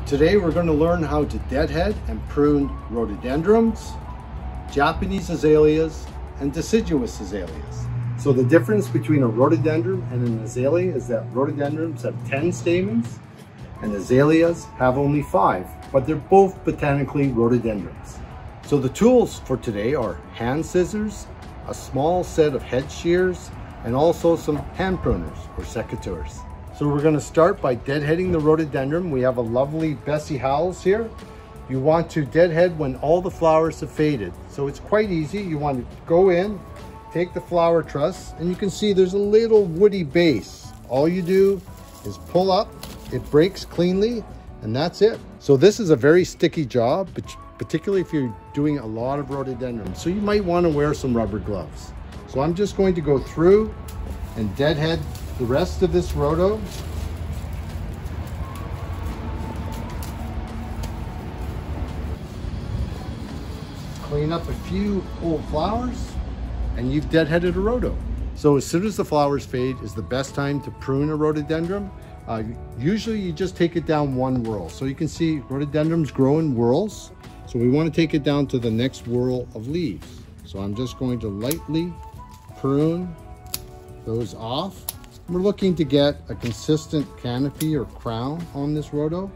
Today we're going to learn how to deadhead and prune rhododendrons, Japanese azaleas, and deciduous azaleas. So the difference between a rhododendron and an azalea is that rhododendrons have 10 stamens and azaleas have only 5, but they're both botanically rhododendrons. So the tools for today are hand scissors, a small set of head shears, and also some hand pruners or secateurs. So we're going to start by deadheading the rhododendron. We have a lovely Bessie Howells here. You want to deadhead when all the flowers have faded. So it's quite easy. You want to go in, take the flower truss, and you can see there's a little woody base. All you do is pull up, it breaks cleanly, and that's it. So this is a very sticky job, particularly if you're doing a lot of rhododendrons. So you might want to wear some rubber gloves. So I'm just going to go through and deadhead the rest of this rhodo. Clean up a few old flowers and you've deadheaded a rhodo. So as soon as the flowers fade is the best time to prune a rhododendron. Usually you just take it down one whorl. So you can see rhododendrons grow in whorls. So we want to take it down to the next whorl of leaves. So I'm just going to lightly prune those off. We're looking to get a consistent canopy or crown on this rhodo.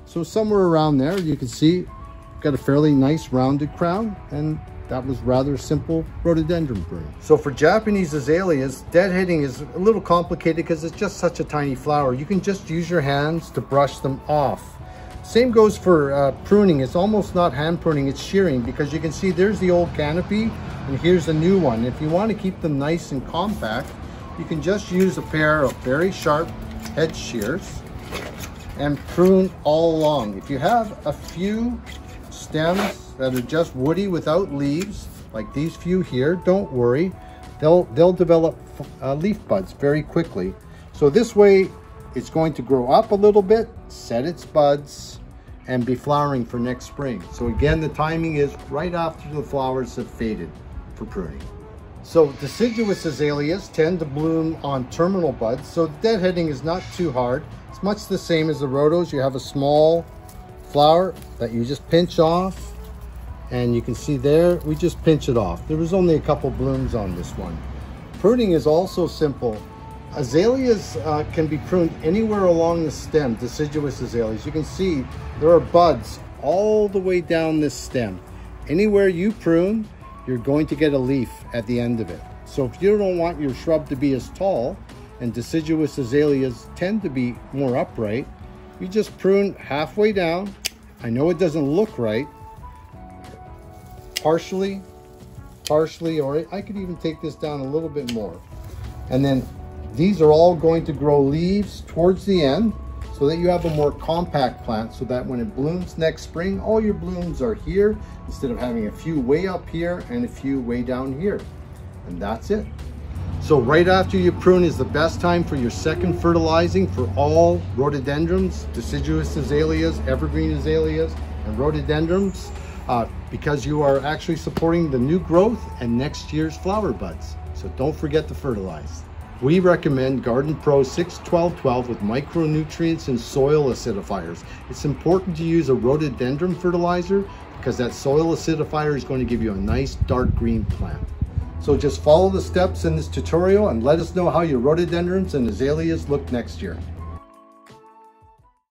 So somewhere around there, you can see we've got a fairly nice rounded crown, and that was rather simple rhododendron pruning. So for Japanese azaleas, deadheading is a little complicated because it's just such a tiny flower. You can just use your hands to brush them off. Same goes for pruning. It's almost not hand pruning, it's shearing, because you can see there's the old canopy and here's the new one. If you want to keep them nice and compact, you can just use a pair of very sharp head shears and prune all along. If you have a few stems that are just woody without leaves, like these few here, don't worry. They'll develop leaf buds very quickly. So this way, it's going to grow up a little bit, set its buds, and be flowering for next spring. So again, the timing is right after the flowers have faded for pruning. So deciduous azaleas tend to bloom on terminal buds, so deadheading is not too hard. It's much the same as the rhodos. You have a small flower that you just pinch off, and you can see there, we just pinch it off. There was only a couple blooms on this one. Pruning is also simple. Azaleas can be pruned anywhere along the stem, deciduous azaleas. You can see there are buds all the way down this stem. Anywhere you prune, you're going to get a leaf at the end of it. So if you don't want your shrub to be as tall, and deciduous azaleas tend to be more upright, you just prune halfway down. I know it doesn't look right. Partially, or I could even take this down a little bit more. And then these are all going to grow leaves towards the end so that you have a more compact plant, so that when it blooms next spring, all your blooms are here instead of having a few way up here and a few way down here. And that's it. So right after you prune is the best time for your second fertilizing for all rhododendrons, deciduous azaleas, evergreen azaleas, and rhododendrons, because you are actually supporting the new growth and next year's flower buds. So don't forget to fertilize. We recommend Garden Pro 6-12-12 with micronutrients and soil acidifiers. It's important to use a rhododendron fertilizer because that soil acidifier is going to give you a nice dark green plant. So just follow the steps in this tutorial and let us know how your rhododendrons and azaleas look next year.